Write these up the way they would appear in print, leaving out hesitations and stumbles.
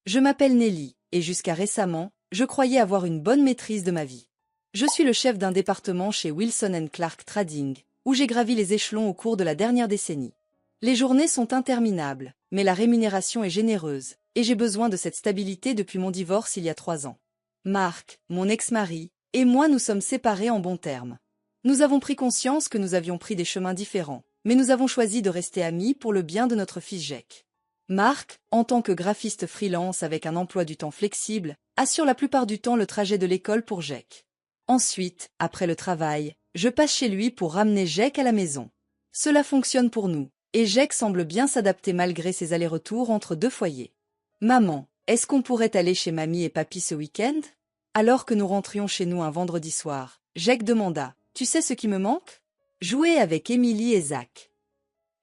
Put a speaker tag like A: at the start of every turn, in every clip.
A: Je m'appelle Nelly, et jusqu'à récemment, je croyais avoir une bonne maîtrise de ma vie. Je suis le chef d'un département chez Wilson & Clark Trading, où j'ai gravi les échelons au cours de la dernière décennie. Les journées sont interminables, mais la rémunération est généreuse, et j'ai besoin de cette stabilité depuis mon divorce il y a 3 ans. Marc, mon ex-mari, et moi nous sommes séparés en bons termes. Nous avons pris conscience que nous avions pris des chemins différents, mais nous avons choisi de rester amis pour le bien de notre fils Jake. Marc, en tant que graphiste freelance avec un emploi du temps flexible, assure la plupart du temps le trajet de l'école pour Jake. Ensuite, après le travail, je passe chez lui pour ramener Jake à la maison. Cela fonctionne pour nous, et Jake semble bien s'adapter malgré ses allers-retours entre deux foyers. Maman, est-ce qu'on pourrait aller chez mamie et papy ce week-end? Alors que nous rentrions chez nous un vendredi soir, Jake demanda, tu sais ce qui me manque? Jouer avec Émilie et Zach.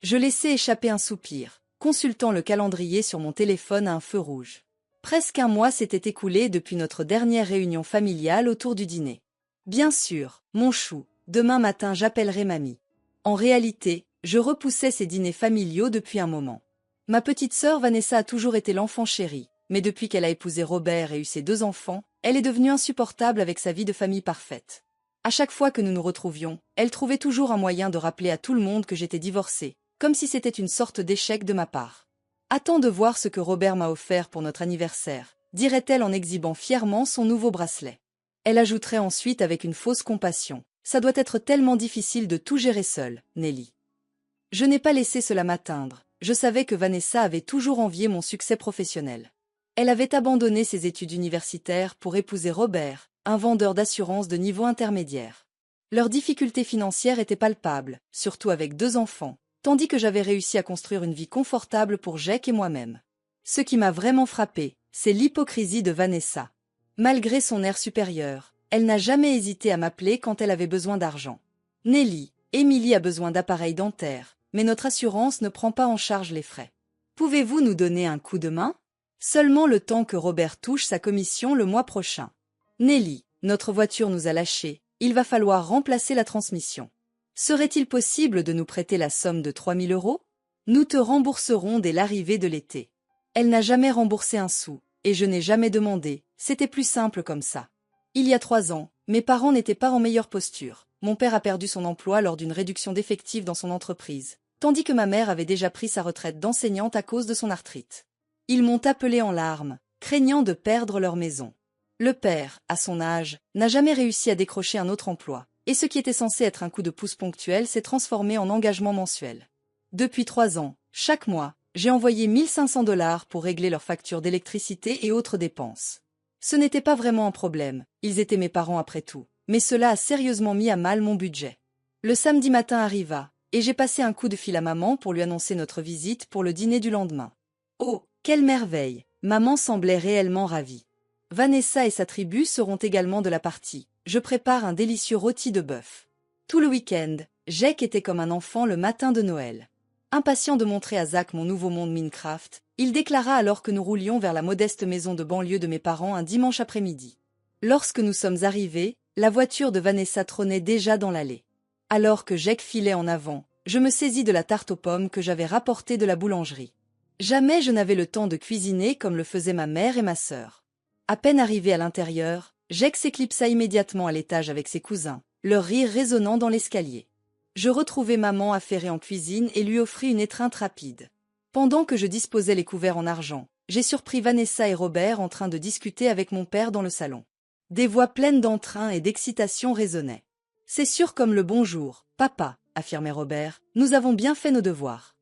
A: Je laissai échapper un soupir, consultant le calendrier sur mon téléphone à un feu rouge. Presque un mois s'était écoulé depuis notre dernière réunion familiale autour du dîner. Bien sûr, mon chou, demain matin j'appellerai mamie. En réalité, je repoussais ces dîners familiaux depuis un moment. Ma petite sœur Vanessa a toujours été l'enfant chéri, mais depuis qu'elle a épousé Robert et eu ses 2 enfants, elle est devenue insupportable avec sa vie de famille parfaite. À chaque fois que nous nous retrouvions, elle trouvait toujours un moyen de rappeler à tout le monde que j'étais divorcée, comme si c'était une sorte d'échec de ma part. Attends de voir ce que Robert m'a offert pour notre anniversaire, dirait-elle en exhibant fièrement son nouveau bracelet. Elle ajouterait ensuite avec une fausse compassion, ça doit être tellement difficile de tout gérer seule, Nelly. Je n'ai pas laissé cela m'atteindre, je savais que Vanessa avait toujours envié mon succès professionnel. Elle avait abandonné ses études universitaires pour épouser Robert, un vendeur d'assurance de niveau intermédiaire. Leurs difficultés financières étaient palpables, surtout avec 2 enfants, tandis que j'avais réussi à construire une vie confortable pour Jake et moi-même. Ce qui m'a vraiment frappé, c'est l'hypocrisie de Vanessa. Malgré son air supérieur, elle n'a jamais hésité à m'appeler quand elle avait besoin d'argent. Nelly, Émilie a besoin d'appareils dentaires, mais notre assurance ne prend pas en charge les frais. Pouvez-vous nous donner un coup de main? Seulement le temps que Robert touche sa commission le mois prochain. Nelly, notre voiture nous a lâchés, il va falloir remplacer la transmission. Serait-il possible de nous prêter la somme de 3 000 €? Nous te rembourserons dès l'arrivée de l'été. Elle n'a jamais remboursé un sou, et je n'ai jamais demandé, c'était plus simple comme ça. Il y a 3 ans, mes parents n'étaient pas en meilleure posture. Mon père a perdu son emploi lors d'une réduction d'effectifs dans son entreprise, tandis que ma mère avait déjà pris sa retraite d'enseignante à cause de son arthrite. Ils m'ont appelé en larmes, craignant de perdre leur maison. Le père, à son âge, n'a jamais réussi à décrocher un autre emploi, et ce qui était censé être un coup de pouce ponctuel s'est transformé en engagement mensuel. Depuis 3 ans, chaque mois, j'ai envoyé 1 500 $ pour régler leurs factures d'électricité et autres dépenses. Ce n'était pas vraiment un problème, ils étaient mes parents après tout, mais cela a sérieusement mis à mal mon budget. Le samedi matin arriva, et j'ai passé un coup de fil à maman pour lui annoncer notre visite pour le dîner du lendemain. Oh, quelle merveille! Maman semblait réellement ravie. Vanessa et sa tribu seront également de la partie. Je prépare un délicieux rôti de bœuf. Tout le week-end, Jake était comme un enfant le matin de Noël. Impatient de montrer à Zach mon nouveau monde Minecraft, il déclara alors que nous roulions vers la modeste maison de banlieue de mes parents un dimanche après-midi. Lorsque nous sommes arrivés, la voiture de Vanessa trônait déjà dans l'allée. Alors que Jake filait en avant, je me saisis de la tarte aux pommes que j'avais rapportée de la boulangerie. Jamais je n'avais le temps de cuisiner comme le faisaient ma mère et ma sœur. À peine arrivé à l'intérieur, Jake s'éclipsa immédiatement à l'étage avec ses cousins, leur rire résonnant dans l'escalier. Je retrouvai maman affairée en cuisine et lui offris une étreinte rapide. Pendant que je disposais les couverts en argent, j'ai surpris Vanessa et Robert en train de discuter avec mon père dans le salon. Des voix pleines d'entrain et d'excitation résonnaient. « C'est sûr comme le bonjour, papa », affirmait Robert, « nous avons bien fait nos devoirs.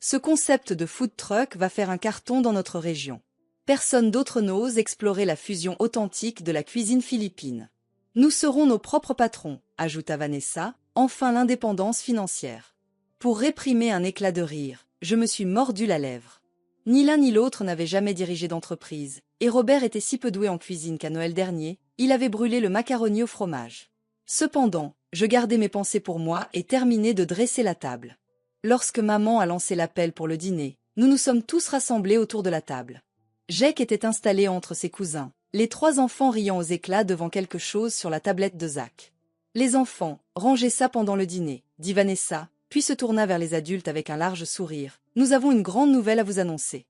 A: Ce concept de food truck va faire un carton dans notre région. Personne d'autre n'ose explorer la fusion authentique de la cuisine philippine. Nous serons nos propres patrons, ajouta Vanessa, enfin l'indépendance financière. Pour réprimer un éclat de rire, je me suis mordu la lèvre. Ni l'un ni l'autre n'avait jamais dirigé d'entreprise, et Robert était si peu doué en cuisine qu'à Noël dernier, il avait brûlé le macaroni au fromage. Cependant, je gardai mes pensées pour moi et terminai de dresser la table. Lorsque maman a lancé l'appel pour le dîner, nous nous sommes tous rassemblés autour de la table. Jake était installé entre ses cousins, les 3 enfants riant aux éclats devant quelque chose sur la tablette de Zach. « Les enfants, rangez ça pendant le dîner », dit Vanessa, puis se tourna vers les adultes avec un large sourire. « Nous avons une grande nouvelle à vous annoncer. »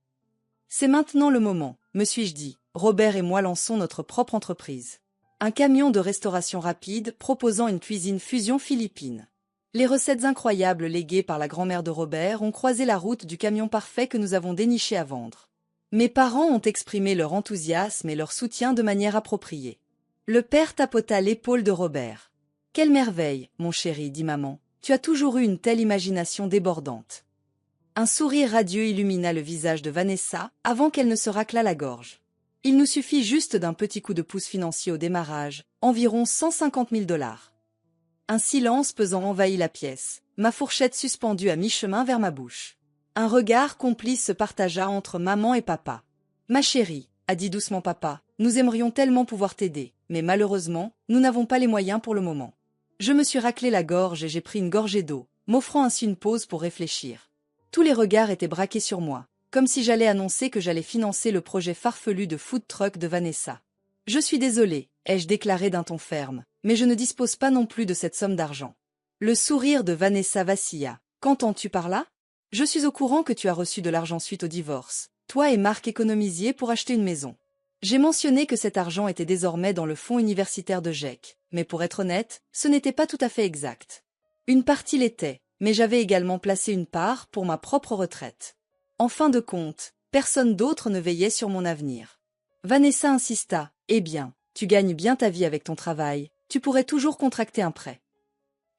A: C'est maintenant le moment, me suis-je dit. Robert et moi lançons notre propre entreprise. Un camion de restauration rapide proposant une cuisine fusion philippine. Les recettes incroyables léguées par la grand-mère de Robert ont croisé la route du camion parfait que nous avons déniché à vendre. Mes parents ont exprimé leur enthousiasme et leur soutien de manière appropriée. Le père tapota l'épaule de Robert. « Quelle merveille, mon chéri, dit maman. Tu as toujours eu une telle imagination débordante. » Un sourire radieux illumina le visage de Vanessa avant qu'elle ne se raclât la gorge. Il nous suffit juste d'un petit coup de pouce financier au démarrage, environ 150 000 $. Un silence pesant envahit la pièce, ma fourchette suspendue à mi-chemin vers ma bouche. Un regard complice se partagea entre maman et papa. « Ma chérie, a dit doucement papa, nous aimerions tellement pouvoir t'aider, mais malheureusement, nous n'avons pas les moyens pour le moment. » Je me suis raclé la gorge et j'ai pris une gorgée d'eau, m'offrant ainsi une pause pour réfléchir. Tous les regards étaient braqués sur moi, comme si j'allais annoncer que j'allais financer le projet farfelu de food truck de Vanessa. « Je suis désolée, ai-je déclaré d'un ton ferme, mais je ne dispose pas non plus de cette somme d'argent. » Le sourire de Vanessa vacilla. « Qu'entends-tu par là ? Je suis au courant que tu as reçu de l'argent suite au divorce. Toi et Marc économisiez pour acheter une maison. J'ai mentionné que cet argent était désormais dans le fonds universitaire de GEC, mais pour être honnête, ce n'était pas tout à fait exact. Une partie l'était, mais j'avais également placé une part pour ma propre retraite. En fin de compte, personne d'autre ne veillait sur mon avenir. Vanessa insista. « Eh bien, tu gagnes bien ta vie avec ton travail, tu pourrais toujours contracter un prêt.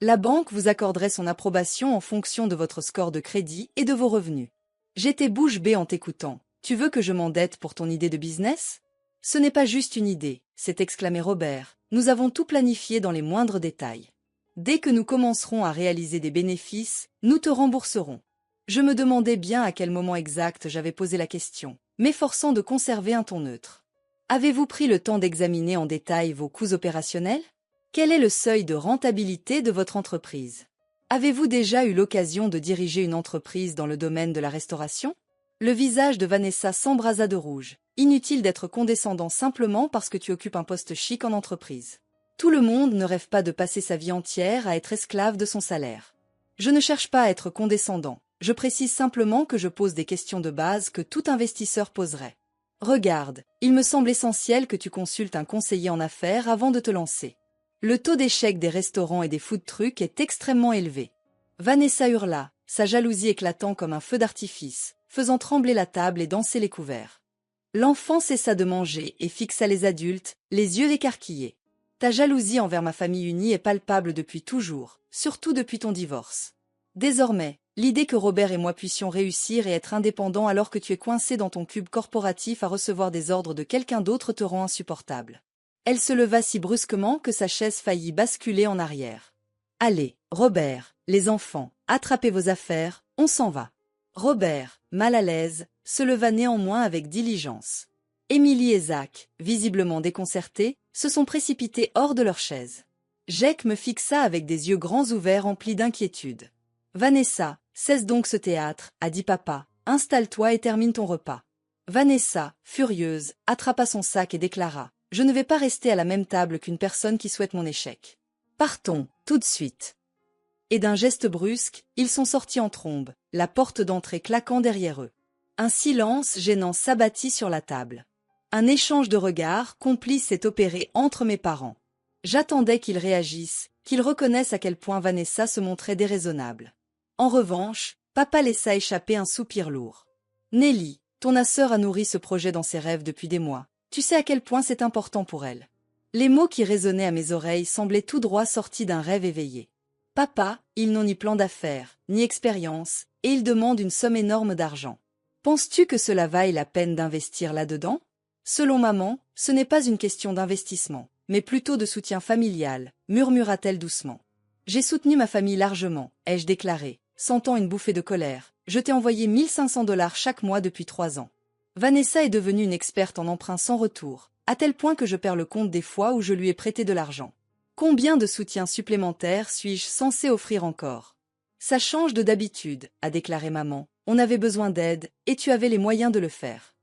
A: La banque vous accorderait son approbation en fonction de votre score de crédit et de vos revenus. » J'étais bouche bée en t'écoutant. « Tu veux que je m'endette pour ton idée de business ? » « Ce n'est pas juste une idée, » s'est exclamé Robert. « Nous avons tout planifié dans les moindres détails. Dès que nous commencerons à réaliser des bénéfices, nous te rembourserons. » Je me demandais bien à quel moment exact j'avais posé la question, m'efforçant de conserver un ton neutre. « Avez-vous pris le temps d'examiner en détail vos coûts opérationnels ? Quel est le seuil de rentabilité de votre entreprise ? Avez-vous déjà eu l'occasion de diriger une entreprise dans le domaine de la restauration ?» Le visage de Vanessa s'embrasa de rouge. « Inutile d'être condescendant simplement parce que tu occupes un poste chic en entreprise. Tout le monde ne rêve pas de passer sa vie entière à être esclave de son salaire. Je ne cherche pas à être condescendant, je précise simplement que je pose des questions de base que tout investisseur poserait. Regarde, il me semble essentiel que tu consultes un conseiller en affaires avant de te lancer. Le taux d'échec des restaurants et des food trucks est extrêmement élevé. » Vanessa hurla, sa jalousie éclatant comme un feu d'artifice, faisant trembler la table et danser les couverts. L'enfant cessa de manger et fixa les adultes, les yeux écarquillés. « Ta jalousie envers ma famille unie est palpable depuis toujours, surtout depuis ton divorce. Désormais, l'idée que Robert et moi puissions réussir et être indépendants alors que tu es coincé dans ton cube corporatif à recevoir des ordres de quelqu'un d'autre te rend insupportable. » Elle se leva si brusquement que sa chaise faillit basculer en arrière. « Allez, Robert, les enfants, attrapez vos affaires, on s'en va. » Robert, mal à l'aise, se leva néanmoins avec diligence. Émilie et Zach, visiblement déconcertés, se sont précipités hors de leur chaise. Jake me fixa avec des yeux grands ouverts emplis d'inquiétude. « Vanessa, cesse donc ce théâtre, » a dit papa. « Installe-toi et termine ton repas. » Vanessa, furieuse, attrapa son sac et déclara. « Je ne vais pas rester à la même table qu'une personne qui souhaite mon échec. Partons, tout de suite. » Et d'un geste brusque, ils sont sortis en trombe, la porte d'entrée claquant derrière eux. Un silence gênant s'abattit sur la table. Un échange de regards complice s'est opéré entre mes parents. J'attendais qu'ils réagissent, qu'ils reconnaissent à quel point Vanessa se montrait déraisonnable. En revanche, papa laissa échapper un soupir lourd. « Nelly, ton sœur a nourri ce projet dans ses rêves depuis des mois. Tu sais à quel point c'est important pour elle. » Les mots qui résonnaient à mes oreilles semblaient tout droit sortis d'un rêve éveillé. « Papa, ils n'ont ni plan d'affaires, ni expérience, et ils demandent une somme énorme d'argent. Penses-tu que cela vaille la peine d'investir là-dedans ? Selon maman, ce n'est pas une question d'investissement, mais plutôt de soutien familial, murmura-t-elle doucement. J'ai soutenu ma famille largement, ai-je déclaré, sentant une bouffée de colère. Je t'ai envoyé 1 500 $ chaque mois depuis 3 ans. Vanessa est devenue une experte en emprunts sans retour, à tel point que je perds le compte des fois où je lui ai prêté de l'argent. Combien de soutiens supplémentaires suis-je censé offrir encore ? Ça change de d'habitude, a déclaré maman. On avait besoin d'aide, et tu avais les moyens de le faire.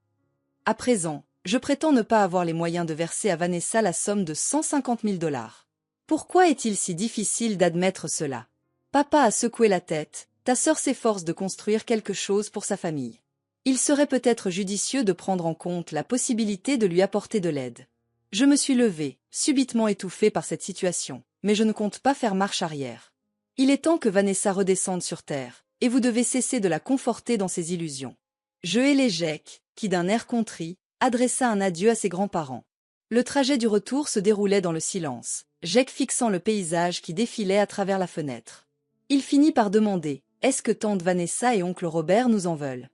A: À présent, je prétends ne pas avoir les moyens de verser à Vanessa la somme de 150 000 $. Pourquoi est-il si difficile d'admettre cela ? Papa a secoué la tête, ta sœur s'efforce de construire quelque chose pour sa famille. Il serait peut-être judicieux de prendre en compte la possibilité de lui apporter de l'aide. Je me suis levée, subitement étouffée par cette situation, mais je ne compte pas faire marche arrière. Il est temps que Vanessa redescende sur terre, et vous devez cesser de la conforter dans ses illusions. Je hélai Jake, qui d'un air contrit, adressa un adieu à ses grands-parents. Le trajet du retour se déroulait dans le silence, Jake fixant le paysage qui défilait à travers la fenêtre. Il finit par demander « Est-ce que tante Vanessa et oncle Robert nous en veulent ?»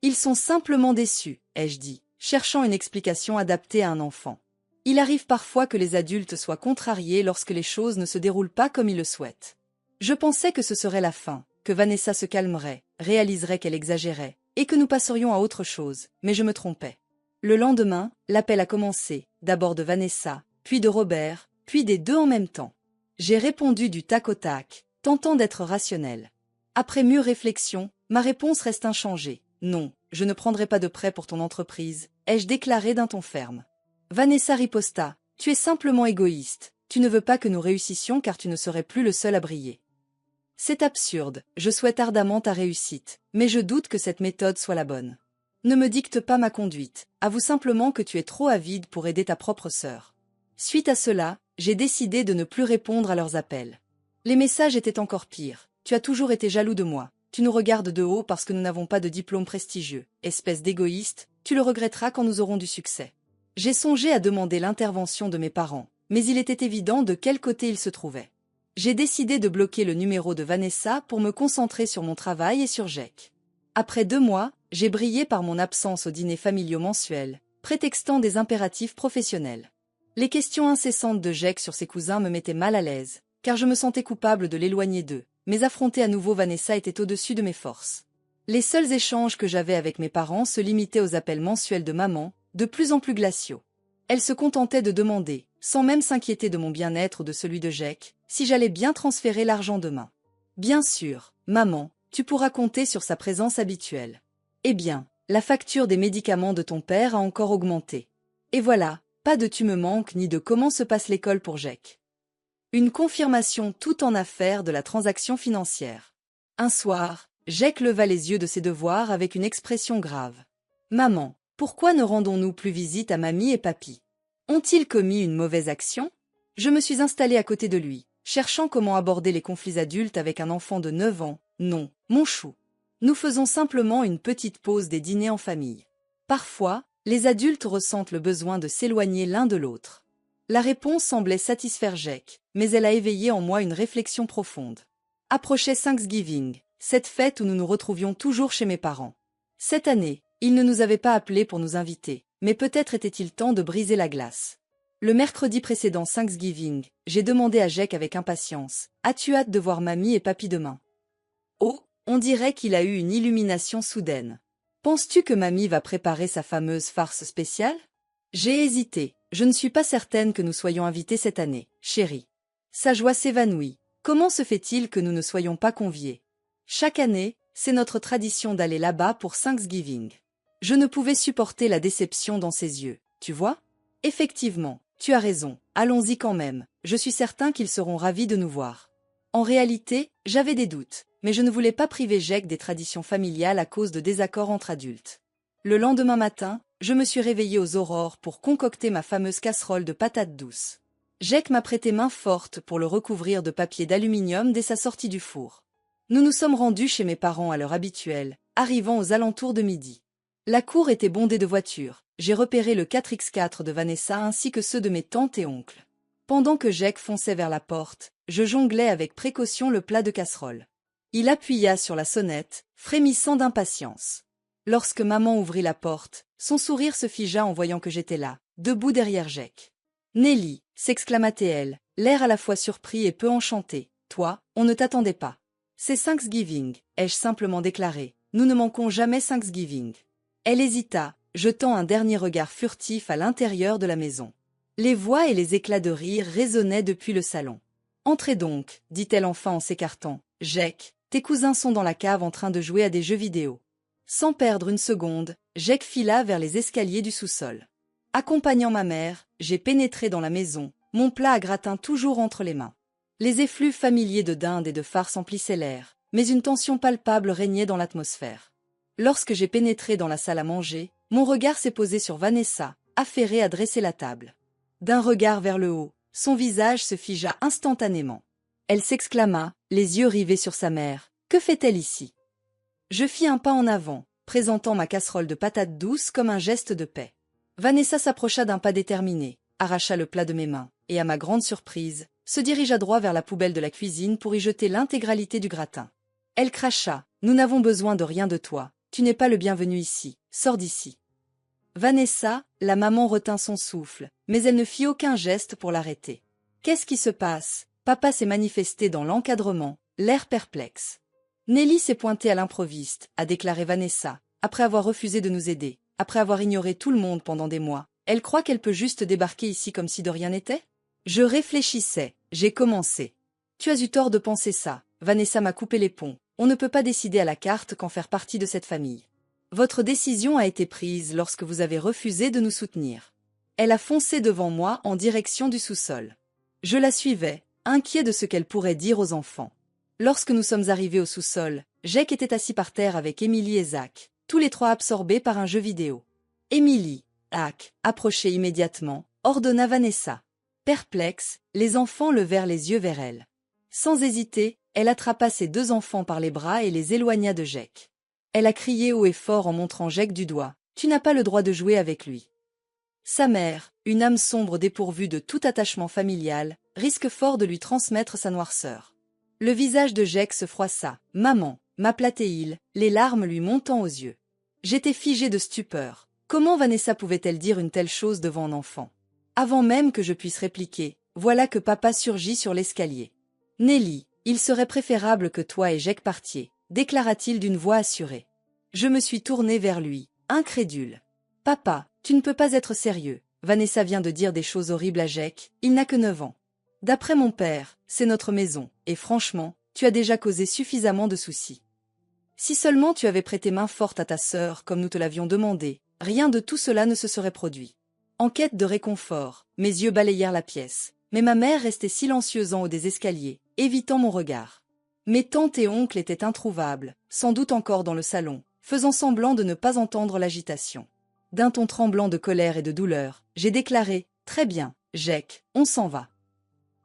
A: Ils sont simplement déçus, ai-je dit, cherchant une explication adaptée à un enfant. Il arrive parfois que les adultes soient contrariés lorsque les choses ne se déroulent pas comme ils le souhaitent. Je pensais que ce serait la fin, que Vanessa se calmerait, réaliserait qu'elle exagérait, et que nous passerions à autre chose, mais je me trompais. Le lendemain, l'appel a commencé, d'abord de Vanessa, puis de Robert, puis des deux en même temps. J'ai répondu du tac au tac, tentant d'être rationnel. Après mûre réflexion, ma réponse reste inchangée. Non, je ne prendrai pas de prêt pour ton entreprise, ai-je déclaré d'un ton ferme. Vanessa riposta, tu es simplement égoïste, tu ne veux pas que nous réussissions car tu ne serais plus le seul à briller. C'est absurde, je souhaite ardemment ta réussite, mais je doute que cette méthode soit la bonne. Ne me dicte pas ma conduite, avoue simplement que tu es trop avide pour aider ta propre sœur. Suite à cela, j'ai décidé de ne plus répondre à leurs appels. Les messages étaient encore pires, tu as toujours été jaloux de moi, tu nous regardes de haut parce que nous n'avons pas de diplôme prestigieux, espèce d'égoïste, tu le regretteras quand nous aurons du succès. J'ai songé à demander l'intervention de mes parents, mais il était évident de quel côté ils se trouvaient. J'ai décidé de bloquer le numéro de Vanessa pour me concentrer sur mon travail et sur Jake. Après 2 mois, j'ai brillé par mon absence aux dîners familiaux mensuels, prétextant des impératifs professionnels. Les questions incessantes de Jake sur ses cousins me mettaient mal à l'aise, car je me sentais coupable de l'éloigner d'eux, mais affronter à nouveau Vanessa était au-dessus de mes forces. Les seuls échanges que j'avais avec mes parents se limitaient aux appels mensuels de maman, de plus en plus glaciaux. Elle se contentait de demander, sans même s'inquiéter de mon bien-être ou de celui de Jake, si j'allais bien transférer l'argent demain. Bien sûr, maman, tu pourras compter sur sa présence habituelle. Eh bien, la facture des médicaments de ton père a encore augmenté. Et voilà, pas de tu me manques ni de comment se passe l'école pour Jake. Une confirmation tout en affaires de la transaction financière. Un soir, Jake leva les yeux de ses devoirs avec une expression grave. Maman, pourquoi ne rendons-nous plus visite à mamie et papy? Ont-ils commis une mauvaise action? Je me suis installée à côté de lui, cherchant comment aborder les conflits adultes avec un enfant de 9 ans. Non, mon chou. Nous faisons simplement une petite pause des dîners en famille. Parfois, les adultes ressentent le besoin de s'éloigner l'un de l'autre. La réponse semblait satisfaire Jake, mais elle a éveillé en moi une réflexion profonde. Approchait Thanksgiving, cette fête où nous nous retrouvions toujours chez mes parents. Cette année, ils ne nous avaient pas appelés pour nous inviter, mais peut-être était-il temps de briser la glace. Le mercredi précédent Thanksgiving, j'ai demandé à Jake avec impatience, « As-tu hâte de voir mamie et papy demain ?» Oh, on dirait qu'il a eu une illumination soudaine. « Penses-tu que mamie va préparer sa fameuse farce spéciale ?» J'ai hésité, je ne suis pas certaine que nous soyons invités cette année, chérie. Sa joie s'évanouit. Comment se fait-il que nous ne soyons pas conviés? Chaque année, c'est notre tradition d'aller là-bas pour Thanksgiving. Je ne pouvais supporter la déception dans ses yeux, tu vois? Effectivement, tu as raison, allons-y quand même, je suis certain qu'ils seront ravis de nous voir. En réalité, j'avais des doutes, mais je ne voulais pas priver Jake des traditions familiales à cause de désaccords entre adultes. Le lendemain matin, je me suis réveillée aux aurores pour concocter ma fameuse casserole de patates douces. Jake m'a prêté main forte pour le recouvrir de papier d'aluminium dès sa sortie du four. Nous nous sommes rendus chez mes parents à l'heure habituelle, arrivant aux alentours de midi. La cour était bondée de voitures, j'ai repéré le 4x4 de Vanessa ainsi que ceux de mes tantes et oncles. Pendant que Jake fonçait vers la porte, je jonglais avec précaution le plat de casserole. Il appuya sur la sonnette, frémissant d'impatience. Lorsque maman ouvrit la porte, son sourire se figea en voyant que j'étais là, debout derrière Jake. « Nelly !» s'exclama-t-elle, l'air à la fois surpris et peu enchanté. « Toi, on ne t'attendait pas. »« C'est Thanksgiving, ai-je simplement déclaré. Nous ne manquons jamais Thanksgiving. » Elle hésita, jetant un dernier regard furtif à l'intérieur de la maison. Les voix et les éclats de rire résonnaient depuis le salon. « Entrez donc, dit-elle enfin en s'écartant. Jake, tes cousins sont dans la cave en train de jouer à des jeux vidéo. » Sans perdre une seconde, Jake fila vers les escaliers du sous-sol. Accompagnant ma mère, j'ai pénétré dans la maison, mon plat à gratin toujours entre les mains. Les effluves familiers de dinde et de farce emplissaient l'air, mais une tension palpable régnait dans l'atmosphère. Lorsque j'ai pénétré dans la salle à manger, mon regard s'est posé sur Vanessa, affairée à dresser la table. D'un regard vers le haut, son visage se figea instantanément. Elle s'exclama, les yeux rivés sur sa mère. « Que fait-elle ici ?» Je fis un pas en avant, présentant ma casserole de patates douces comme un geste de paix. Vanessa s'approcha d'un pas déterminé, arracha le plat de mes mains, et à ma grande surprise, se dirigea droit vers la poubelle de la cuisine pour y jeter l'intégralité du gratin. Elle cracha, « Nous n'avons besoin de rien de toi, tu n'es pas le bienvenu ici, sors d'ici. » Vanessa, la maman retint son souffle, mais elle ne fit aucun geste pour l'arrêter. « Qu'est-ce qui se passe ?» Papa s'est manifesté dans l'encadrement, l'air perplexe. « Nelly s'est pointée à l'improviste, » a déclaré Vanessa, après avoir refusé de nous aider, après avoir ignoré tout le monde pendant des mois. Elle croit qu'elle peut juste débarquer ici comme si de rien n'était ? Je réfléchissais, j'ai commencé. Tu as eu tort de penser ça, Vanessa m'a coupé les ponts. On ne peut pas décider à la carte qu'en faire partie de cette famille. Votre décision a été prise lorsque vous avez refusé de nous soutenir. Elle a foncé devant moi en direction du sous-sol. Je la suivais, inquiet de ce qu'elle pourrait dire aux enfants. Lorsque nous sommes arrivés au sous-sol, Jake était assis par terre avec Emily et Zach, tous les trois absorbés par un jeu vidéo. Emily, Zach, approchait immédiatement, ordonna Vanessa. Perplexe, les enfants levèrent les yeux vers elle. Sans hésiter, elle attrapa ses deux enfants par les bras et les éloigna de Jake. Elle a crié haut et fort en montrant Jake du doigt. « Tu n'as pas le droit de jouer avec lui. » Sa mère, une âme sombre dépourvue de tout attachement familial, risque fort de lui transmettre sa noirceur. Le visage de Jake se froissa. « Maman » m'appelait-il, les larmes lui montant aux yeux. J'étais figée de stupeur. Comment Vanessa pouvait-elle dire une telle chose devant un enfant? Avant même que je puisse répliquer, voilà que papa surgit sur l'escalier. « Nelly, il serait préférable que toi et Jake partiez, » déclara-t-il d'une voix assurée. Je me suis tournée vers lui, incrédule. « Papa, tu ne peux pas être sérieux. Vanessa vient de dire des choses horribles à Jake, il n'a que 9 ans. D'après mon père, c'est notre maison, et franchement, tu as déjà causé suffisamment de soucis. Si seulement tu avais prêté main forte à ta sœur comme nous te l'avions demandé, rien de tout cela ne se serait produit. » En quête de réconfort, mes yeux balayèrent la pièce, mais ma mère restait silencieuse en haut des escaliers, évitant mon regard. Mes tantes et oncles étaient introuvables, sans doute encore dans le salon, faisant semblant de ne pas entendre l'agitation. D'un ton tremblant de colère et de douleur, j'ai déclaré « Très bien, Jake, on s'en va. »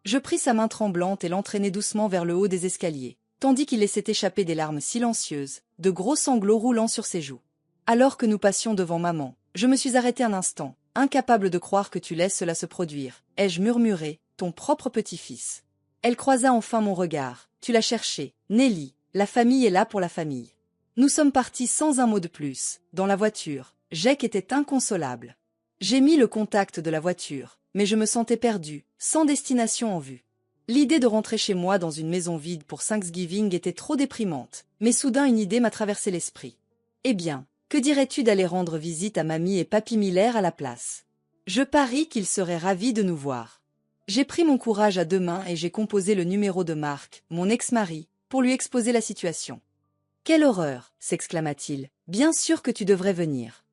A: Je pris sa main tremblante et l'entraînai doucement vers le haut des escaliers, tandis qu'il laissait échapper des larmes silencieuses, de gros sanglots roulant sur ses joues. Alors que nous passions devant maman, je me suis arrêtée un instant, incapable de croire que tu laisses cela se produire, ai-je murmuré, ton propre petit-fils. Elle croisa enfin mon regard. Tu l'as cherché, Nelly, la famille est là pour la famille. Nous sommes partis sans un mot de plus, dans la voiture. Jake était inconsolable. J'ai mis le contact de la voiture, mais je me sentais perdue, sans destination en vue. L'idée de rentrer chez moi dans une maison vide pour Thanksgiving était trop déprimante, mais soudain une idée m'a traversé l'esprit. Eh bien, que dirais-tu d'aller rendre visite à mamie et papy Miller à la place? Je parie qu'ils seraient ravis de nous voir. J'ai pris mon courage à deux mains et j'ai composé le numéro de Mark, mon ex-mari, pour lui exposer la situation. « Quelle horreur !» s'exclama-t-il. « Bien sûr que tu devrais venir.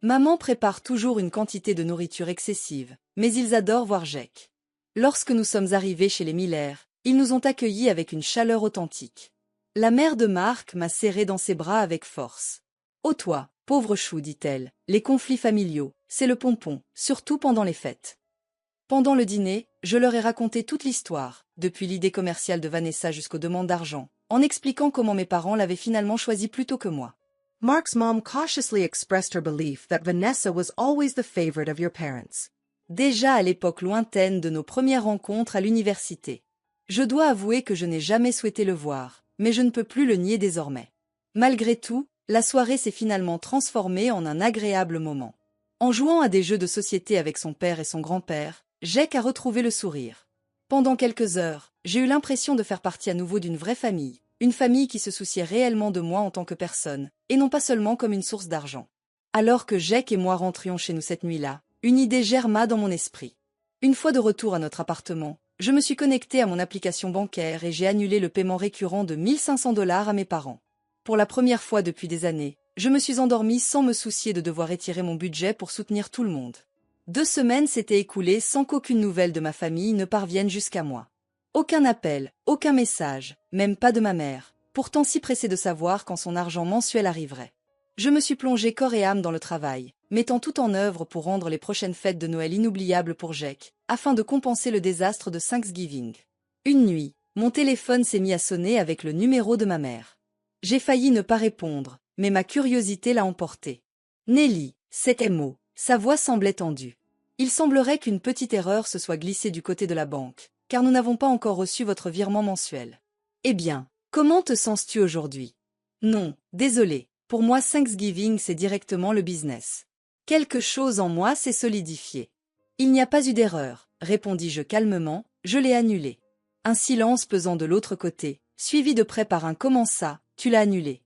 A: Maman prépare toujours une quantité de nourriture excessive, mais ils adorent voir Jake. » Lorsque nous sommes arrivés chez les Miller, ils nous ont accueillis avec une chaleur authentique. La mère de Mark m'a serré dans ses bras avec force. « Oh toi, pauvre chou, dit-elle, les conflits familiaux, c'est le pompon, surtout pendant les fêtes. » Pendant le dîner, je leur ai raconté toute l'histoire, depuis l'idée commerciale de Vanessa jusqu'aux demandes d'argent, en expliquant comment mes parents l'avaient finalement choisi plutôt que moi.
B: Mark's mom cautiously expressed her belief that Vanessa was always the favorite of your parents.
A: Déjà à l'époque lointaine de nos premières rencontres à l'université. Je dois avouer que je n'ai jamais souhaité le voir, mais je ne peux plus le nier désormais. Malgré tout, la soirée s'est finalement transformée en un agréable moment. En jouant à des jeux de société avec son père et son grand-père, Jake a retrouvé le sourire. Pendant quelques heures, j'ai eu l'impression de faire partie à nouveau d'une vraie famille, une famille qui se souciait réellement de moi en tant que personne, et non pas seulement comme une source d'argent. Alors que Jake et moi rentrions chez nous cette nuit-là, une idée germa dans mon esprit. Une fois de retour à notre appartement, je me suis connectée à mon application bancaire et j'ai annulé le paiement récurrent de 1 500 $ à mes parents. Pour la première fois depuis des années, je me suis endormie sans me soucier de devoir étirer mon budget pour soutenir tout le monde. 2 semaines s'étaient écoulées sans qu'aucune nouvelle de ma famille ne parvienne jusqu'à moi. Aucun appel, aucun message, même pas de ma mère, pourtant si pressée de savoir quand son argent mensuel arriverait. Je me suis plongée corps et âme dans le travail, mettant tout en œuvre pour rendre les prochaines fêtes de Noël inoubliables pour Jake, afin de compenser le désastre de Thanksgiving. Une nuit, mon téléphone s'est mis à sonner avec le numéro de ma mère. J'ai failli ne pas répondre, mais ma curiosité l'a emporté. Nelly, c'était Mo, sa voix semblait tendue. Il semblerait qu'une petite erreur se soit glissée du côté de la banque, car nous n'avons pas encore reçu votre virement mensuel. Eh bien, comment te sens-tu aujourd'hui? Non, désolé, pour moi Thanksgiving c'est directement le business. Quelque chose en moi s'est solidifié. Il n'y a pas eu d'erreur, répondis-je calmement, je l'ai annulé. Un silence pesant de l'autre côté, suivi de près par un « comment ça, tu l'as annulé ?»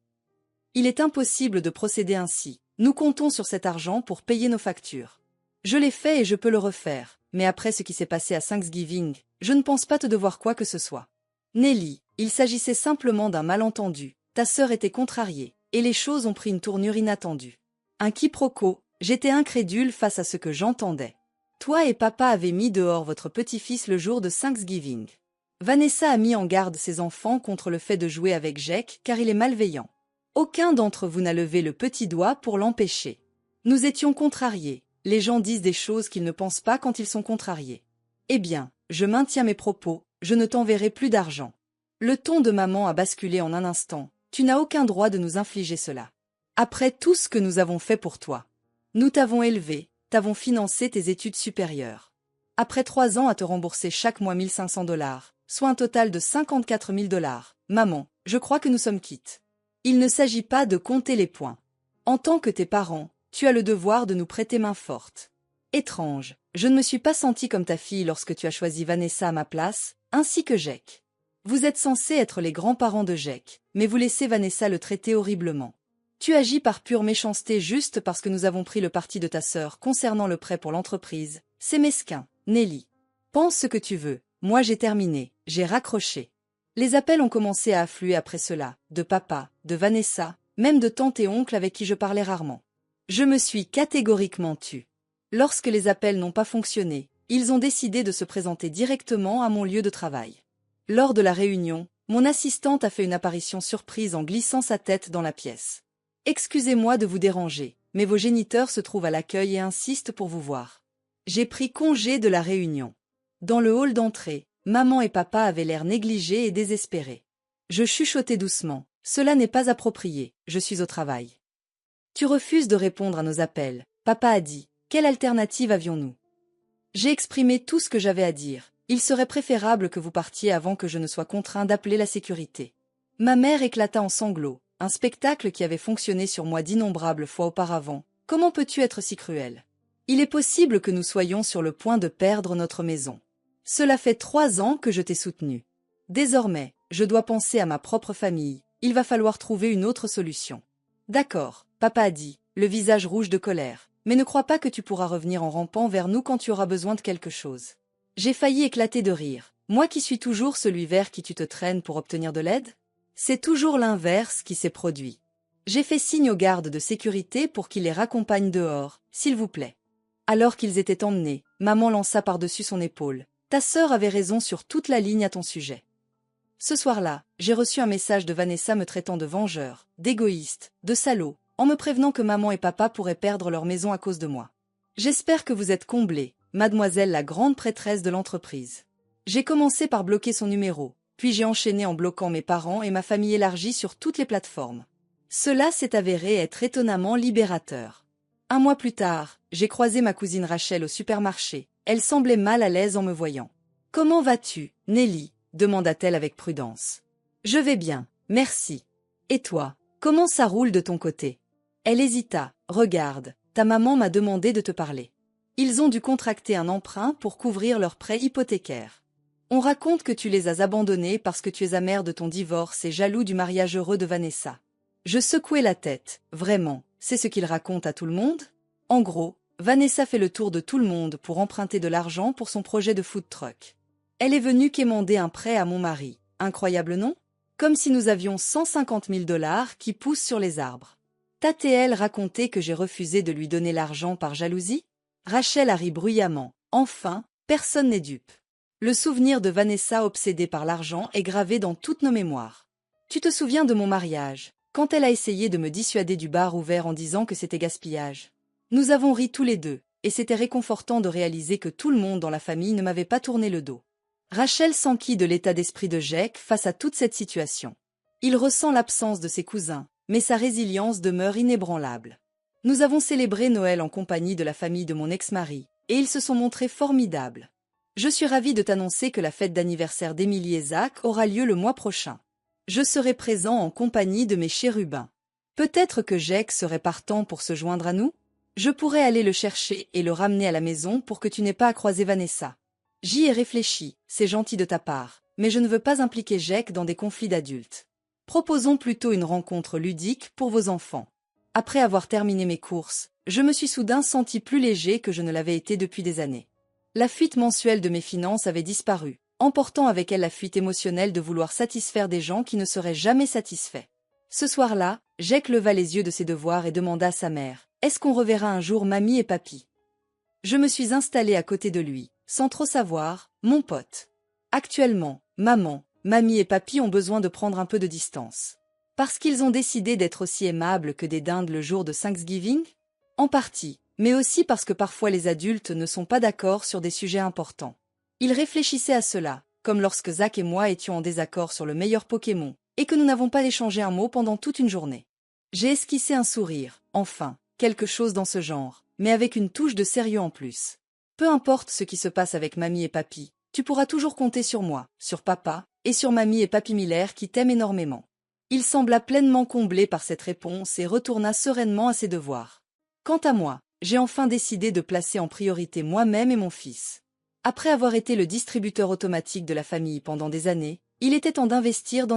A: Il est impossible de procéder ainsi, nous comptons sur cet argent pour payer nos factures. Je l'ai fait et je peux le refaire, mais après ce qui s'est passé à Thanksgiving, je ne pense pas te devoir quoi que ce soit. Nelly, il s'agissait simplement d'un malentendu, ta sœur était contrariée, et les choses ont pris une tournure inattendue. Un quiproquo, j'étais incrédule face à ce que j'entendais. Toi et papa avez mis dehors votre petit-fils le jour de Thanksgiving. Vanessa a mis en garde ses enfants contre le fait de jouer avec Jake car il est malveillant. Aucun d'entre vous n'a levé le petit doigt pour l'empêcher. Nous étions contrariés. Les gens disent des choses qu'ils ne pensent pas quand ils sont contrariés. Eh bien, je maintiens mes propos, je ne t'enverrai plus d'argent. Le ton de maman a basculé en un instant. Tu n'as aucun droit de nous infliger cela. Après tout ce que nous avons fait pour toi. Nous t'avons élevé, t'avons financé tes études supérieures. Après 3 ans à te rembourser chaque mois $1 500, soit un total de $54 000, maman, je crois que nous sommes quittes. Il ne s'agit pas de compter les points. En tant que tes parents, tu as le devoir de nous prêter main forte. Étrange, je ne me suis pas sentie comme ta fille lorsque tu as choisi Vanessa à ma place, ainsi que Jake. Vous êtes censés être les grands-parents de Jake, mais vous laissez Vanessa le traiter horriblement. Tu agis par pure méchanceté juste parce que nous avons pris le parti de ta sœur concernant le prêt pour l'entreprise. C'est mesquin, Nelly. Pense ce que tu veux, moi j'ai terminé, j'ai raccroché. Les appels ont commencé à affluer après cela, de papa, de Vanessa, même de tante et oncle avec qui je parlais rarement. Je me suis catégoriquement tue. Lorsque les appels n'ont pas fonctionné, ils ont décidé de se présenter directement à mon lieu de travail. Lors de la réunion, mon assistante a fait une apparition surprise en glissant sa tête dans la pièce. Excusez-moi de vous déranger, mais vos géniteurs se trouvent à l'accueil et insistent pour vous voir. J'ai pris congé de la réunion. Dans le hall d'entrée, maman et papa avaient l'air négligés et désespérés. Je chuchotai doucement. Cela n'est pas approprié, je suis au travail. Tu refuses de répondre à nos appels, papa a dit. Quelle alternative avions-nous? J'ai exprimé tout ce que j'avais à dire. Il serait préférable que vous partiez avant que je ne sois contraint d'appeler la sécurité. Ma mère éclata en sanglots, un spectacle qui avait fonctionné sur moi d'innombrables fois auparavant. Comment peux-tu être si cruel? Il est possible que nous soyons sur le point de perdre notre maison. Cela fait 3 ans que je t'ai soutenu. Désormais, je dois penser à ma propre famille. Il va falloir trouver une autre solution. D'accord, papa a dit, le visage rouge de colère. Mais ne crois pas que tu pourras revenir en rampant vers nous quand tu auras besoin de quelque chose. J'ai failli éclater de rire. Moi qui suis toujours celui vers qui tu te traînes pour obtenir de l'aide? C'est toujours l'inverse qui s'est produit. J'ai fait signe aux gardes de sécurité pour qu'ils les raccompagnent dehors, s'il vous plaît. Alors qu'ils étaient emmenés, maman lança par-dessus son épaule. Ta sœur avait raison sur toute la ligne à ton sujet. Ce soir-là, j'ai reçu un message de Vanessa me traitant de vengeur, d'égoïste, de salaud, en me prévenant que maman et papa pourraient perdre leur maison à cause de moi. J'espère que vous êtes comblée, mademoiselle la grande prêtresse de l'entreprise. J'ai commencé par bloquer son numéro, puis j'ai enchaîné en bloquant mes parents et ma famille élargie sur toutes les plateformes. Cela s'est avéré être étonnamment libérateur. 1 mois plus tard, j'ai croisé ma cousine Rachel au supermarché. Elle semblait mal à l'aise en me voyant. « Comment vas-tu, Nelly ?» demanda-t-elle avec prudence. « Je vais bien, merci. Et toi, comment ça roule de ton côté ?» Elle hésita. « Regarde, ta maman m'a demandé de te parler. Ils ont dû contracter un emprunt pour couvrir leur prêt hypothécaire. On raconte que tu les as abandonnés parce que tu es amère de ton divorce et jaloux du mariage heureux de Vanessa. » Je secouai la tête. « Vraiment, c'est ce qu'ils racontent à tout le monde ? En gros, Vanessa fait le tour de tout le monde pour emprunter de l'argent pour son projet de food truck. Elle est venue quémander un prêt à mon mari. Incroyable, non ? Comme si nous avions $150 000 qui poussent sur les arbres. T'a-t-elle raconté que j'ai refusé de lui donner l'argent par jalousie ? Rachel a ri bruyamment. Enfin, personne n'est dupe. Le souvenir de Vanessa obsédée par l'argent est gravé dans toutes nos mémoires. Tu te souviens de mon mariage ? quand elle a essayé de me dissuader du bar ouvert en disant que c'était gaspillage. Nous avons ri tous les deux, et c'était réconfortant de réaliser que tout le monde dans la famille ne m'avait pas tourné le dos. Rachel s'enquit de l'état d'esprit de Jake face à toute cette situation. Il ressent l'absence de ses cousins, mais sa résilience demeure inébranlable. Nous avons célébré Noël en compagnie de la famille de mon ex-mari, et ils se sont montrés formidables. Je suis ravie de t'annoncer que la fête d'anniversaire d'Emily et Zach aura lieu le mois prochain. Je serai présent en compagnie de mes chérubins. Peut-être que Jake serait partant pour se joindre à nous? Je pourrais aller le chercher et le ramener à la maison pour que tu n'aies pas à croiser Vanessa. J'y ai réfléchi, c'est gentil de ta part, mais je ne veux pas impliquer Jake dans des conflits d'adultes. Proposons plutôt une rencontre ludique pour vos enfants. Après avoir terminé mes courses, je me suis soudain senti plus léger que je ne l'avais été depuis des années. La fuite mensuelle de mes finances avait disparu, emportant avec elle la fuite émotionnelle de vouloir satisfaire des gens qui ne seraient jamais satisfaits. Ce soir-là, Jake leva les yeux de ses devoirs et demanda à sa mère: « Est-ce qu'on reverra un jour mamie et papy ?» Je me suis installée à côté de lui, sans trop savoir, mon pote. Actuellement, maman, mamie et papy ont besoin de prendre un peu de distance. Parce qu'ils ont décidé d'être aussi aimables que des dindes le jour de Thanksgiving? En partie, mais aussi parce que parfois les adultes ne sont pas d'accord sur des sujets importants. Ils réfléchissaient à cela, comme lorsque Zach et moi étions en désaccord sur le meilleur Pokémon, et que nous n'avons pas échangé un mot pendant toute une journée. J'ai esquissé un sourire, enfin, quelque chose dans ce genre, mais avec une touche de sérieux en plus. Peu importe ce qui se passe avec mamie et papy, tu pourras toujours compter sur moi, sur papa, et sur mamie et papy Miller qui t'aiment énormément. Il sembla pleinement comblé par cette réponse et retourna sereinement à ses devoirs. Quant à moi, j'ai enfin décidé de placer en priorité moi-même et mon fils. Après avoir été le distributeur automatique de la famille pendant des années, il était temps d'investir dans